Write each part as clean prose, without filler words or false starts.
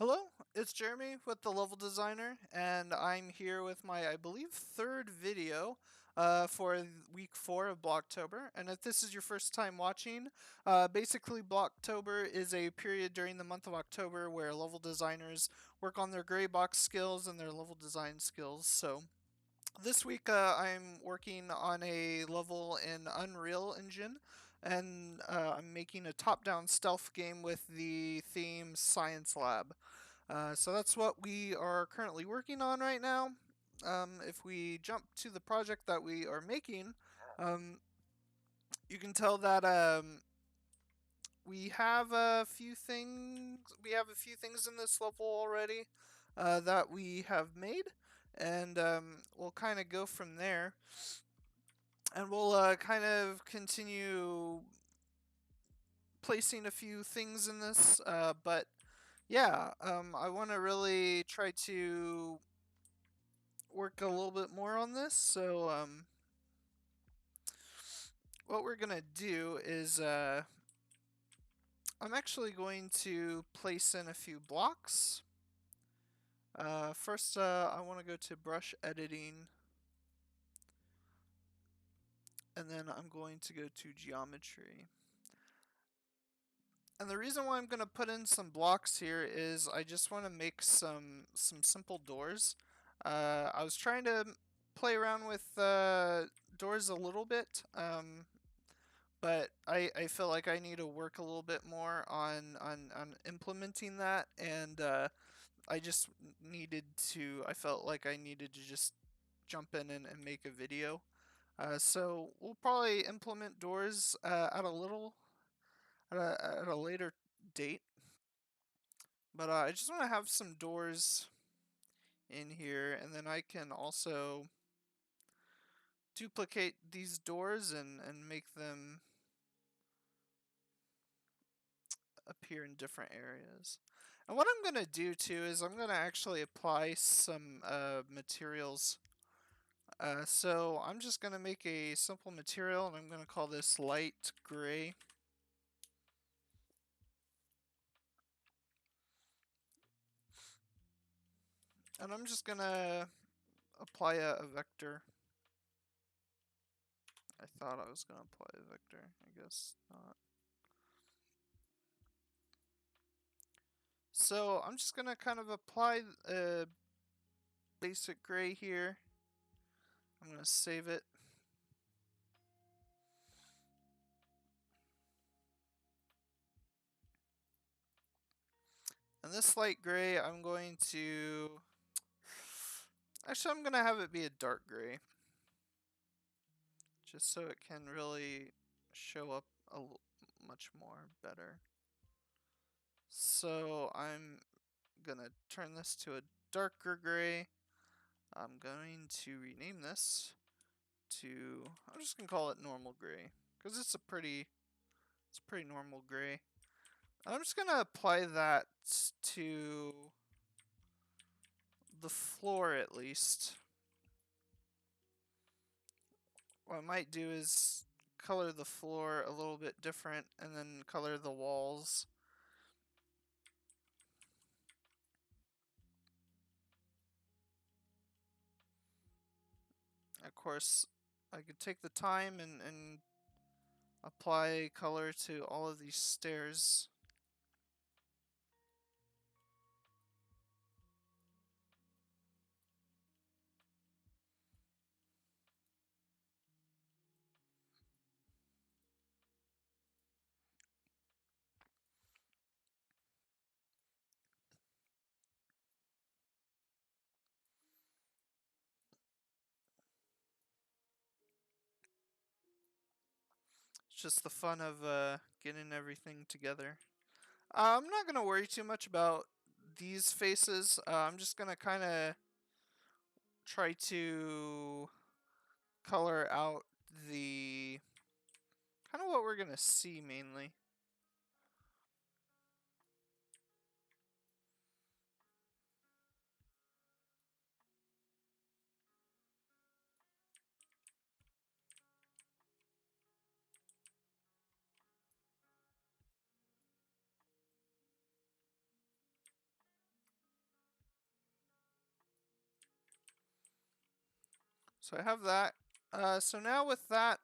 Hello, it's Jeremy with the Level Designer, and I'm here with my, I believe, third video for week 4 of Blocktober. And if this is your first time watching, basically Blocktober is a period during the month of October where level designers work on their gray box skills and their level design skills. So this week I'm working on a level in Unreal Engine, and I'm making a top-down stealth game with the theme Science Lab. So that's what we are currently working on right now. If we jump to the project that we are making, you can tell that we have a few things. We have a few things in this level already that we have made, and we'll kind of go from there. And we'll kind of continue placing a few things in this, but yeah, I want to really try to work a little bit more on this. So what we're gonna do is I'm actually going to place in a few blocks. First, I want to go to brush editing, and then I'm going to go to geometry. And the reason why I'm going to put in some blocks here is I just want to make some simple doors. I was trying to play around with doors a little bit, but I feel like I need to work a little bit more on implementing that, and I just I felt like I needed to just jump in and make a video. So we'll probably implement doors at a later date. But I just want to have some doors in here, and then I can also duplicate these doors and make them appear in different areas. And what I'm going to do too is I'm going to actually apply some materials. So I'm just going to make a simple material, and I'm going to call this light gray. And I'm just going to apply a vector. I thought I was going to apply a vector. I guess not. So I'm just going to kind of apply a basic gray here. I'm going to save it. And this light gray, I'm going to... Actually, I'm going to have it be a dark gray, just so it can really show up much more better. So I'm going to turn this to a darker gray. I'm going to rename this to... I'm just going to call it normal gray, because it's a pretty normal gray. I'm just going to apply that to the floor at least. What I might do is color the floor a little bit different and then color the walls. Of course, I could take the time and apply color to all of these stairs. It's just the fun of getting everything together. I'm not going to worry too much about these faces. I'm just going to kind of try to color out the kind of what we're going to see mainly. So I have that. So now with that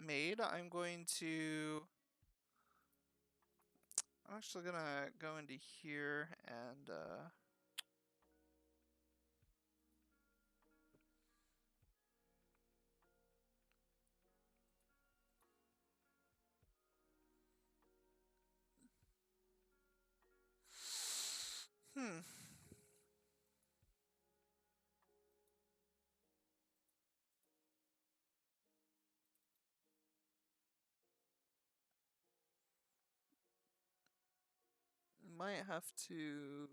made, I'm actually gonna go into here and hmm. Might have to.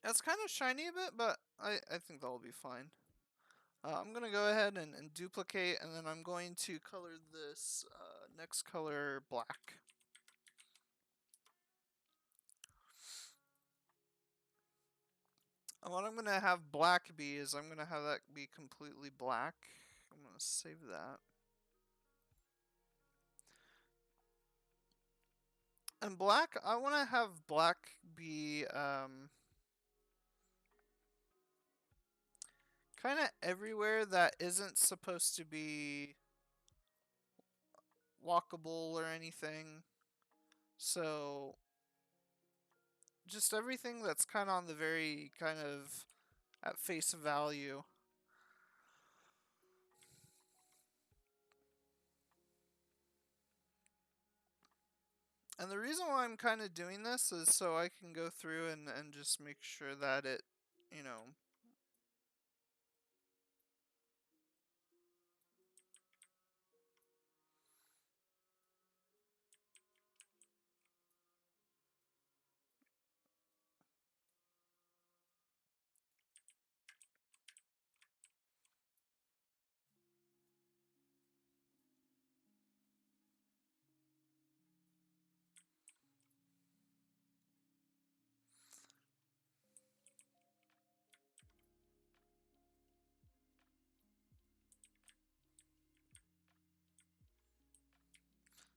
It's kind of shiny a bit, but I think that'll be fine. I'm going to go ahead and duplicate, and then I'm going to color this next color black. And what I'm going to have black be is I'm going to have that be completely black. I'm going to save that. And black, I want to have black be kind of everywhere that isn't supposed to be walkable or anything. So just everything that's kind of on the very kind of at face value. And the reason why I'm kind of doing this is so I can go through and just make sure that it, you know,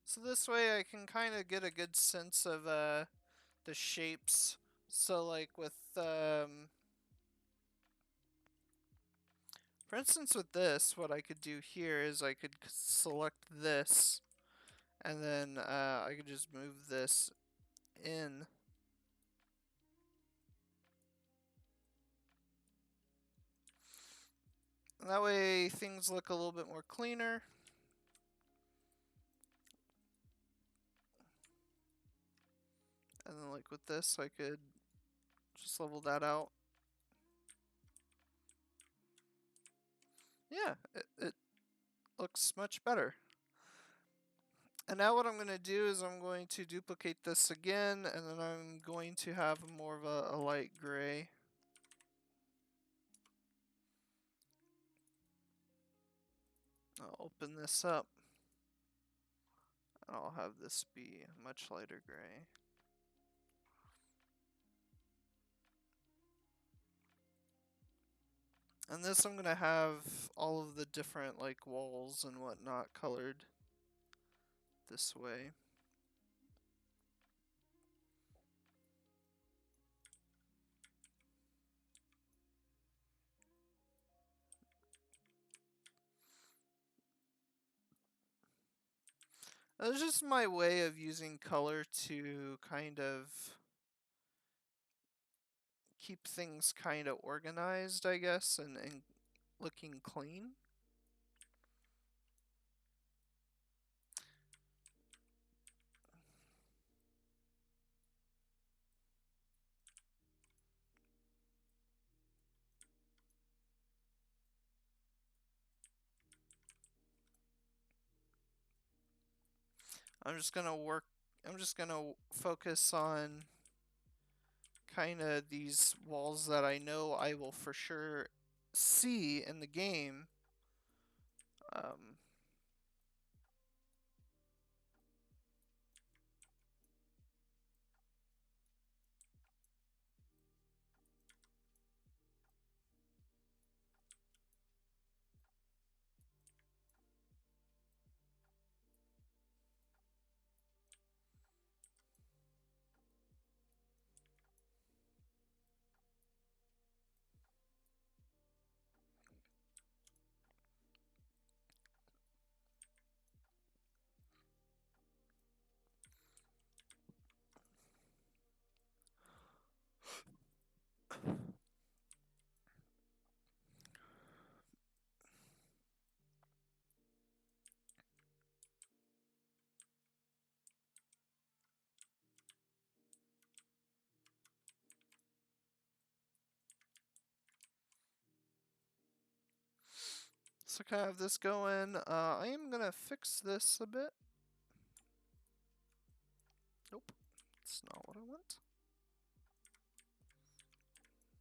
so this way I can kind of get a good sense of the shapes. So like with for instance with this, what I could do here is I could select this, and then I could just move this in. And that way things look a little bit more cleaner. And then like with this, I could just level that out. Yeah, it looks much better. And now what I'm going to do is I'm going to duplicate this again, and then I'm going to have more of a light gray. I'll open this up. I'll have this be much lighter gray. And this I'm going to have all of the different like walls and whatnot colored this way. That's just my way of using color to kind of keep things kind of organized, I guess, and looking clean. I'm just gonna focus on kind of these walls that I know I will for sure see in the game. Um, So kind of have this going. I am gonna fix this a bit. Nope, that's not what I want.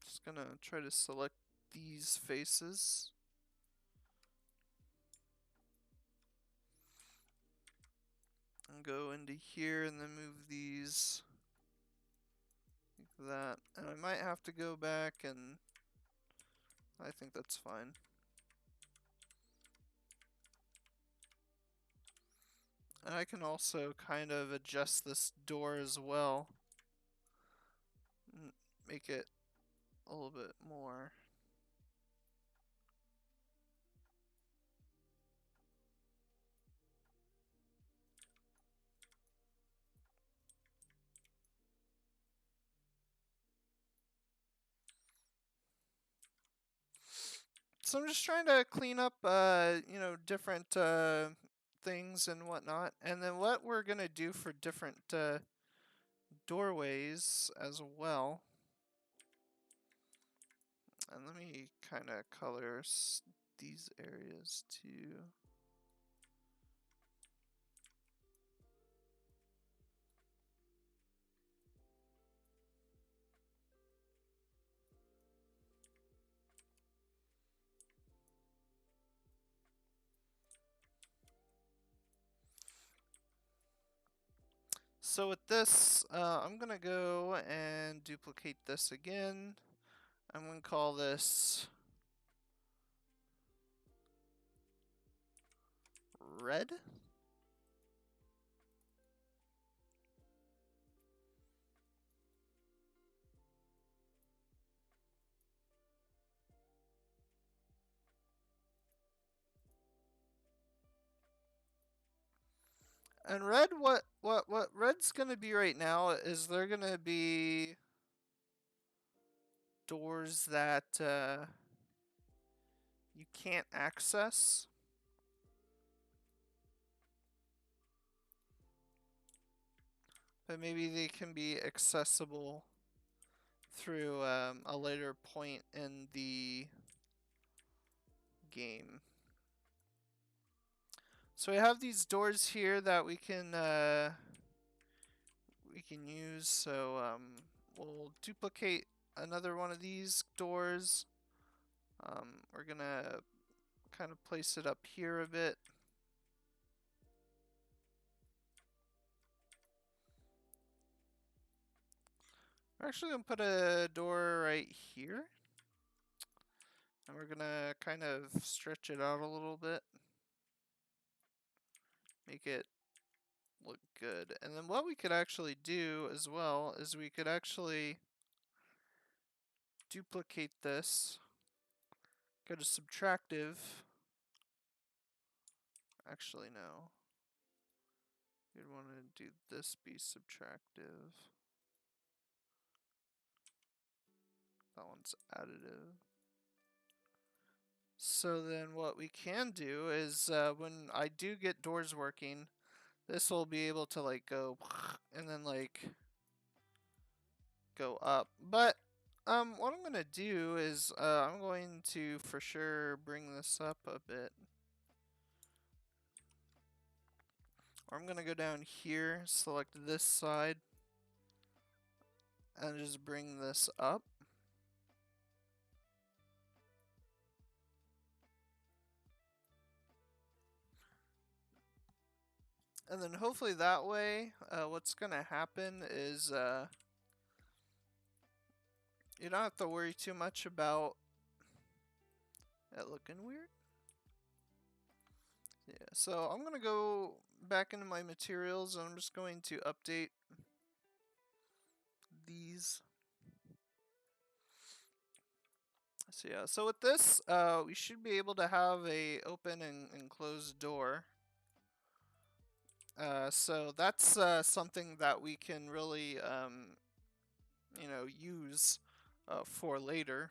Just gonna try to select these faces. And go into here and then move these like that. And I might have to go back, and I think that's fine. And I can also kind of adjust this door as well. Make it a little bit more. So I'm just trying to clean up, you know, different things and whatnot. And then what we're gonna do for different doorways as well. And let me kind of color these areas too. So with this, I'm gonna go and duplicate this again. I'm gonna call this red. And red, what red's gonna be right now is they're gonna be doors that you can't access. But maybe they can be accessible through a later point in the game. So we have these doors here that we can use. So we'll duplicate another one of these doors. We're gonna kind of place it up here a bit. We're actually gonna put a door right here. And we're gonna kind of stretch it out a little bit. Make it look good. And then what we could actually do as well is we could actually duplicate this. Go to subtractive. Actually, no. You'd want to do this be subtractive. That one's additive. So then what we can do is when I do get doors working, this will be able to like go and then like go up. But what I'm gonna do is I'm going to for sure bring this up a bit. Or I'm gonna go down here, select this side, and just bring this up. And then hopefully that way, what's gonna happen is you don't have to worry too much about it looking weird. Yeah, so I'm gonna go back into my materials and I'm just going to update these. So yeah, so with this, we should be able to have a open and closed door. So that's something that we can really, you know, use for later.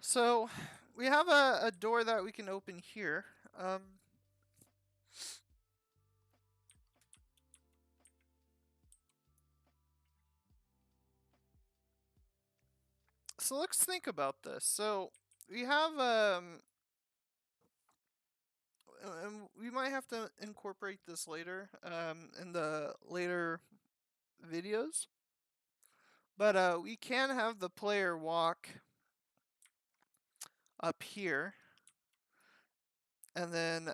So we have a door that we can open here. So let's think about this. So we have and we might have to incorporate this later in the later videos, but we can have the player walk up here, and then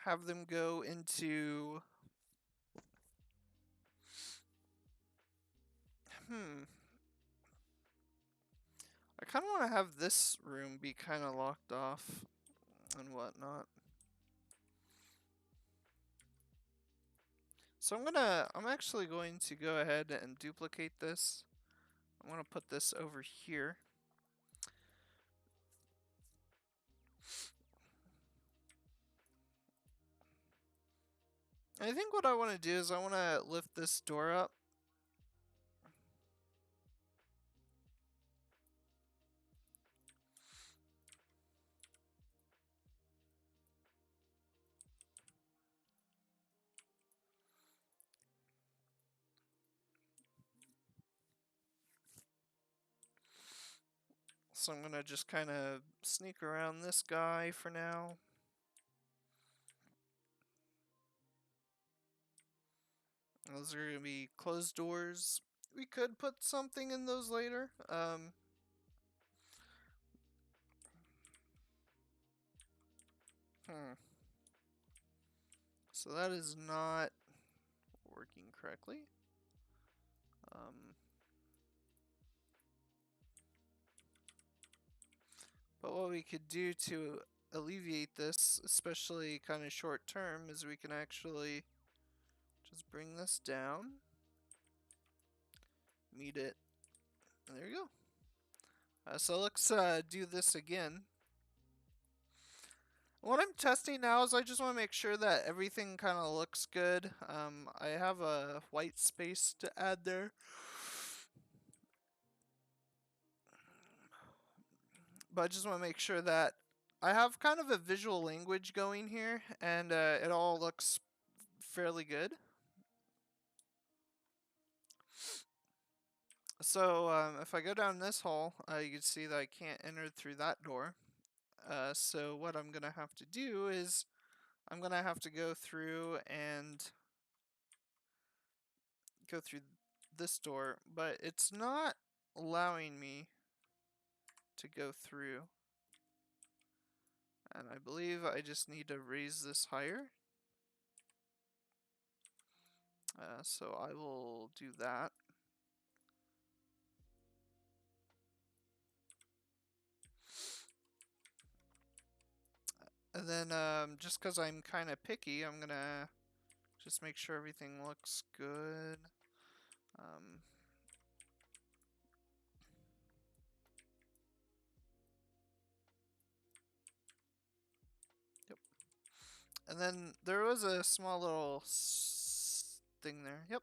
have them go into I kind of want to have this room be kind of locked off and whatnot. So I'm actually going to go ahead and duplicate this. I'm going to put this over here. And I think what I want to do is I want to lift this door up. So I'm going to just kind of sneak around this guy for now. Those are going to be closed doors. We could put something in those later. So that is not working correctly. But what we could do to alleviate this, especially kind of short term, is we can actually just bring this down, meet it, and there you go. So let's do this again. What I'm testing now is I just want to make sure that everything kind of looks good. I have a white space to add there. But I just want to make sure that I have kind of a visual language going here, and it all looks fairly good. So if I go down this hall, you can see that I can't enter through that door. So what I'm going to have to do is I'm going to have to go through and go through this door, but it's not allowing me to go through. And I believe I just need to raise this higher. So I will do that. And then just because I'm kind of picky, I'm going to just make sure everything looks good. Yep. And then there was a small little thing there. Yep.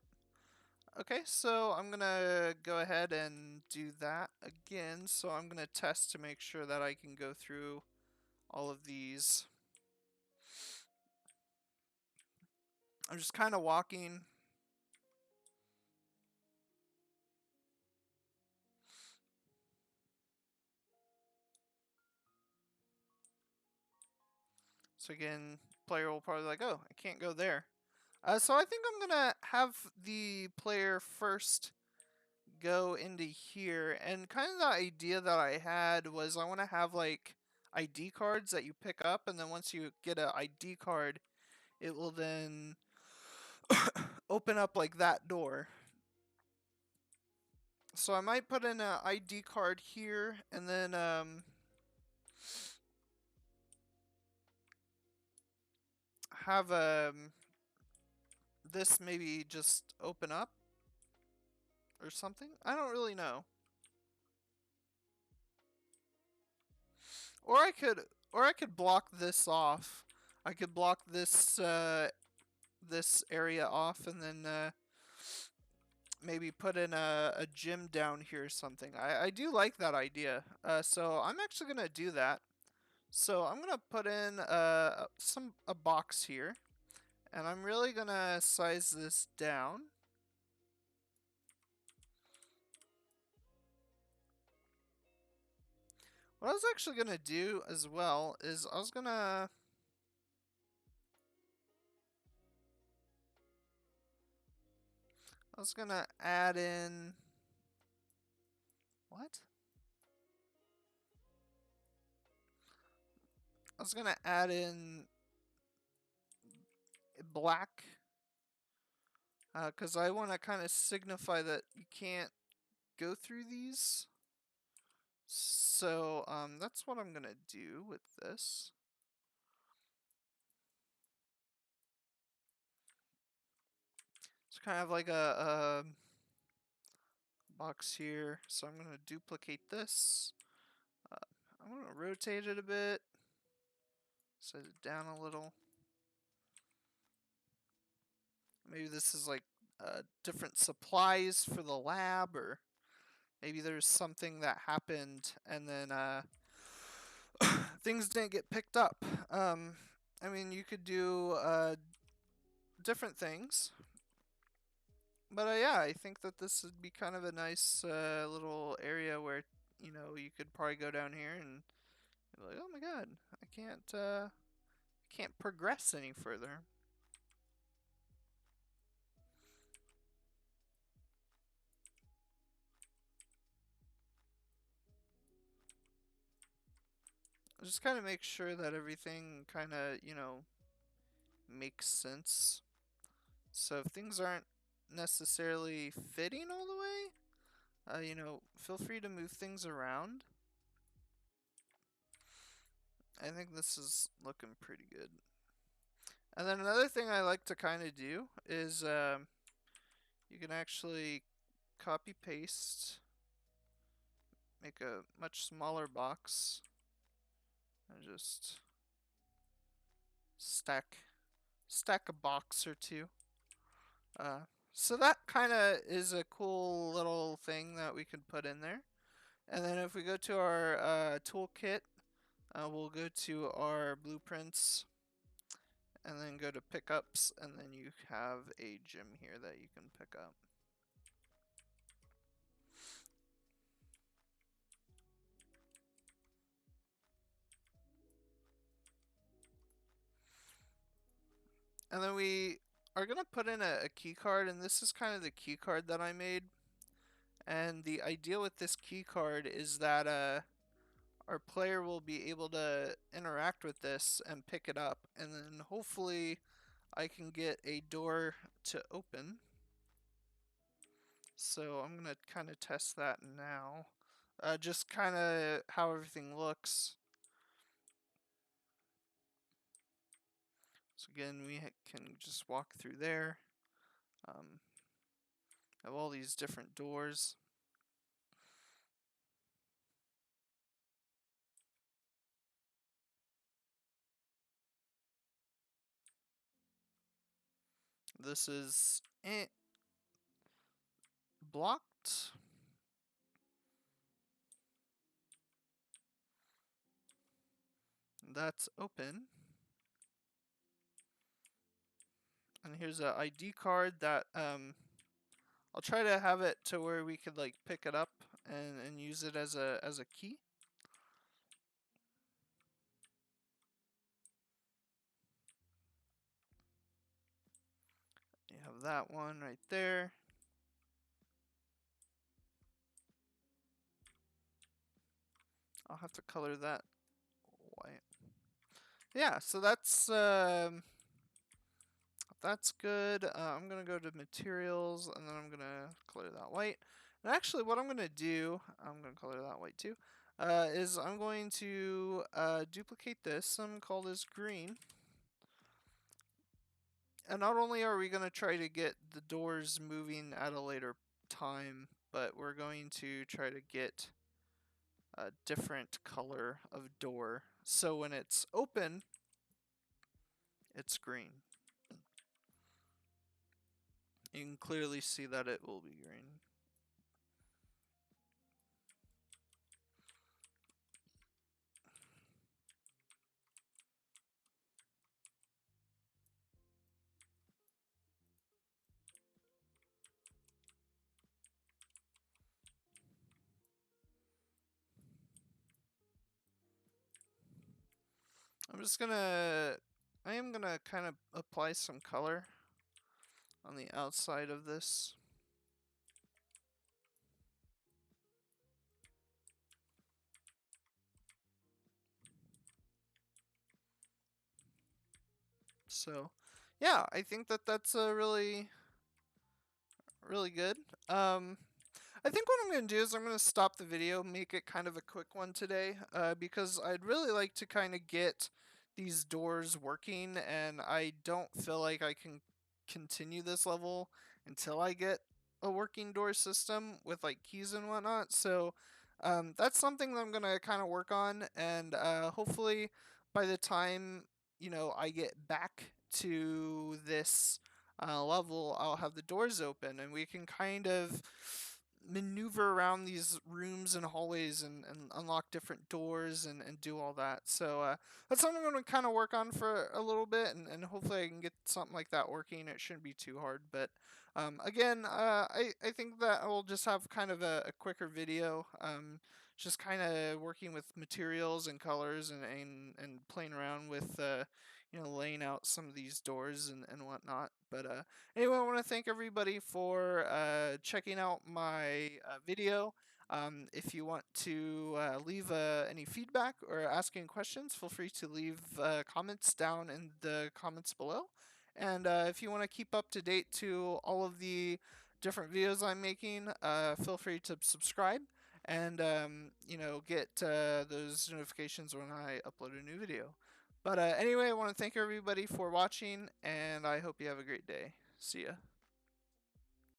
Okay, so I'm going to go ahead and do that again. So I'm going to test to make sure that I can go through all of these. I'm just kind of walking. So again, player will probably be like, oh, I can't go there. So I think I'm going to have the player first go into here. And kind of the idea that I had was I want to have like ID cards that you pick up. And then once you get an ID card, it will then open up like that door. So I might put in an ID card here, and then have this maybe just open up or something. I don't really know. Or I could block this off. I could block this this area off, and then maybe put in a gym down here or something. I do like that idea. So I'm actually gonna do that. So I'm gonna put in a box here, and I'm really gonna size this down. What I was actually gonna do as well is I was gonna add in what? I was gonna add in black because I want to kind of signify that you can't go through these. So that's what I'm gonna do with this. It's kind of like a box here. So I'm gonna duplicate this. I'm gonna rotate it a bit, set it down a little. Maybe this is like different supplies for the lab, or maybe there's something that happened and then things didn't get picked up. I mean, you could do different things. But yeah, I think that this would be kind of a nice little area where, you know, you could probably go down here and be like, oh my god, I can't progress any further. Just kind of make sure that everything kind of, you know, makes sense. So if things aren't necessarily fitting all the way, you know, feel free to move things around. I think this is looking pretty good. And then another thing I like to kind of do is you can actually copy paste, make a much smaller box, and just stack a box or two. Uh, so that kind of is a cool little thing that we can put in there. And then if we go to our toolkit, we'll go to our blueprints and then go to pickups, and then you have a gem here that you can pick up. And then we are going to put in a key card, and this is kind of the key card that I made. And the idea with this key card is that our player will be able to interact with this and pick it up, and then hopefully I can get a door to open. So I'm going to kind of test that now. Just kind of how everything looks. So again, we can just walk through there. Have all these different doors. This is blocked. That's open. And here's an ID card that I'll try to have it to where we could like pick it up and use it as a key. You have that one right there. I'll have to color that white. Yeah, so that's good. I'm gonna go to materials, and then I'm gonna color that white. And actually, what I'm gonna do, I'm gonna color that white too, is I'm going to duplicate this and call this green. And not only are we gonna try to get the doors moving at a later time, but we're going to try to get a different color of door. So when it's open, it's green. You can clearly see that it will be green. I am gonna kind of apply some color on the outside of this. So, yeah, I think that that's a really good. I think what I'm going to do is I'm going to stop the video, make it kind of a quick one today, because I'd really like to kind of get these doors working, and I don't feel like I can continue this level until I get a working door system with like keys and whatnot. So that's something that I'm going to kind of work on, and hopefully by the time I get back to this level, I'll have the doors open and we can kind of maneuver around these rooms and hallways and unlock different doors and do all that. So that's something I'm going to kind of work on for a little bit, and hopefully I can get something like that working. It shouldn't be too hard. But again, I think that I'll just have kind of a quicker video. Just kind of working with materials and colors and playing around with laying out some of these doors and whatnot. But anyway, I want to thank everybody for checking out my video. If you want to leave any feedback or ask any questions, feel free to leave comments down in the comments below. And if you want to keep up to date to all of the different videos I'm making, feel free to subscribe and get those notifications when I upload a new video. But anyway, I want to thank everybody for watching, and I hope you have a great day. See ya.